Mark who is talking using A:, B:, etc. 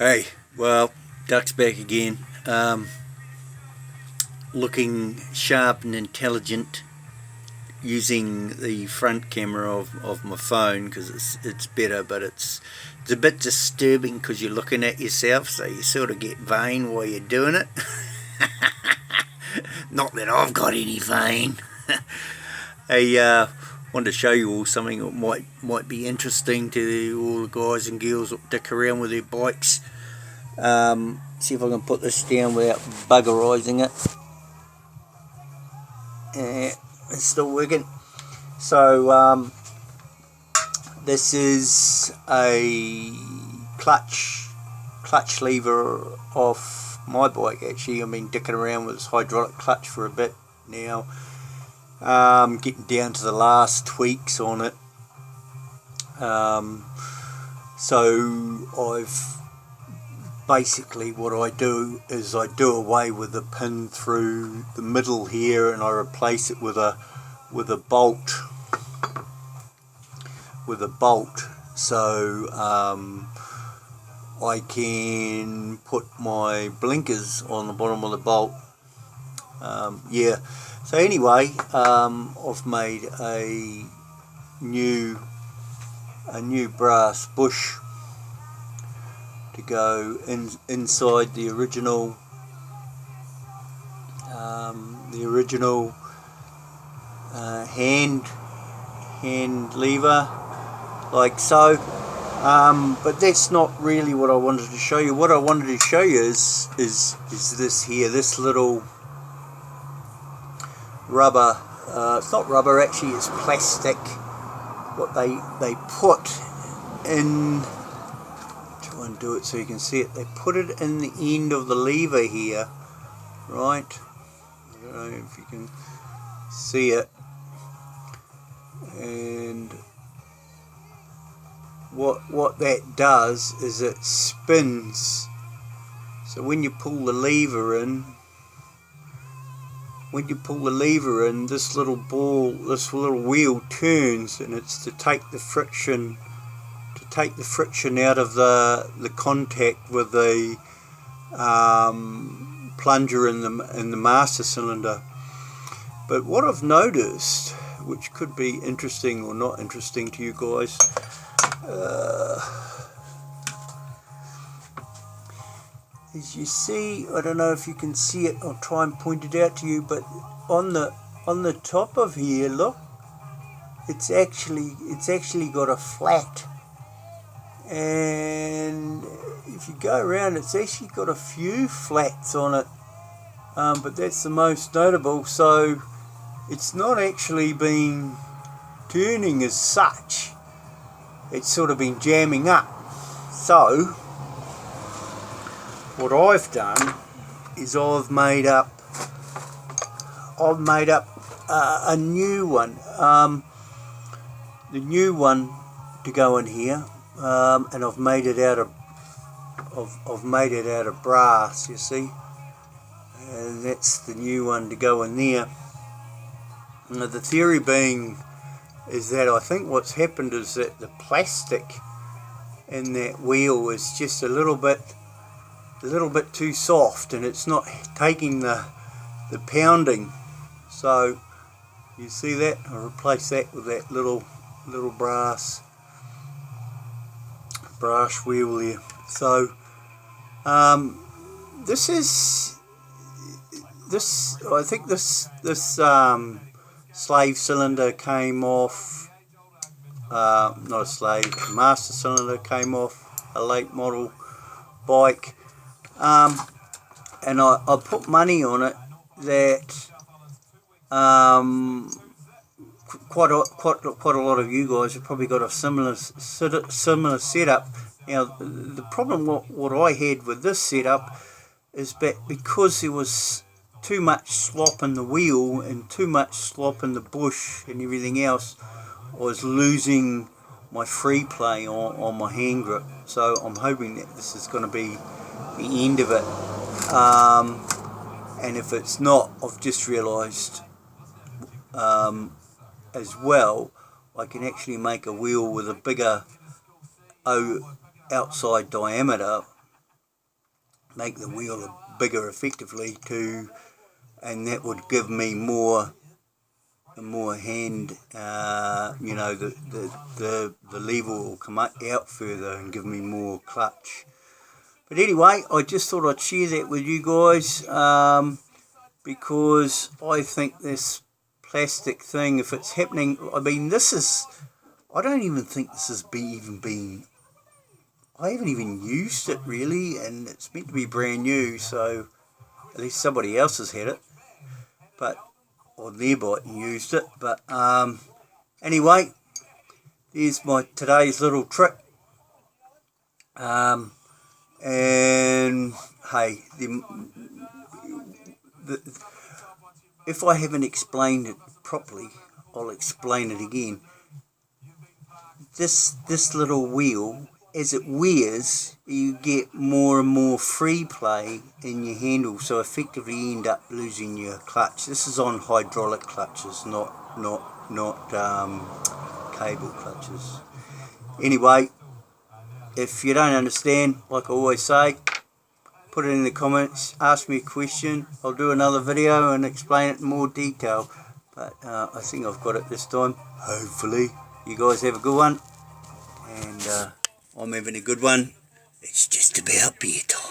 A: Hey, well, Duck's back again. Looking sharp and intelligent using the front camera of my phone because it's better, but it's a bit disturbing because you're looking at yourself, so you sort of get vain while you're doing it. Not that I've got any vain. I wanted to show you all something that might be interesting to all the guys and girls that dick around with their bikes. See if I can put this down without buggerizing it. It's still working. So this is a clutch lever off my bike. Actually, I've been dicking around with this hydraulic clutch for a bit now. Getting down to the last tweaks on it. So I've basically, what I do is I do away with the pin through the middle here, and I replace it with a bolt. So I can put my blinkers on the bottom of the bolt. Yeah. So anyway, I've made a new brass bush to go inside the original hand lever, like so. But that's not really what I wanted to show you. What I wanted to show you is this here, this little rubber. It's not rubber, actually. It's plastic. What they put in. Try and do it so you can see it. They put it in the end of the lever here, right? I don't know if you can see it. And what that does is it spins. So when you pull the lever in, this little wheel turns, and it's to take the friction out of the contact with the plunger in the master cylinder. But what I've noticed, which could be interesting or not interesting to you guys, as you see, I don't know if you can see it, I'll try and point it out to you, but on the top of here, look, it's actually got a flat, and if you go around, it's actually got a few flats on it, but that's the most notable. So it's not actually been turning as such, it's sort of been jamming up. So what I've done is I've made up a new one, the new one to go in here, and I've made it out of brass, you see, and that's the new one to go in there. Now, the theory being is that I think what's happened is that the plastic in that wheel is just a little bit too soft, and it's not taking the pounding. So you see that I replace that with that little brass wheel there. So I think this slave cylinder came off, not a slave, master cylinder came off a late model bike, and I put money on it that quite a lot of you guys have probably got a similar setup. Now the problem what I had with this setup is that because there was too much slop in the wheel and too much slop in the bush and everything else, I was losing my free play on my hand grip. So I'm hoping that this is going to be the end of it, and if it's not, I've just realised as well, I can actually make a wheel with a bigger outside diameter make the wheel bigger effectively too, and that would give me more hand, you know, the lever will come out further and give me more clutch. But anyway, I just thought I'd share that with you guys, because I think this plastic thing, if it's happening, I mean, I don't even think this has I haven't even used it really, and it's meant to be brand new, so at least somebody else has had it, or they've bought and used it. But anyway, here's my today's little trick. And hey, if I haven't explained it properly, I'll explain it again. This little wheel, as it wears, you get more and more free play in your handle, so effectively you end up losing your clutch. This is on hydraulic clutches, not cable clutches. Anyway, if you don't understand, like I always say, put it in the comments, ask me a question. I'll do another video and explain it in more detail. But I think I've got it this time, hopefully. You guys have a good one, and I'm having a good one. It's just about beer time.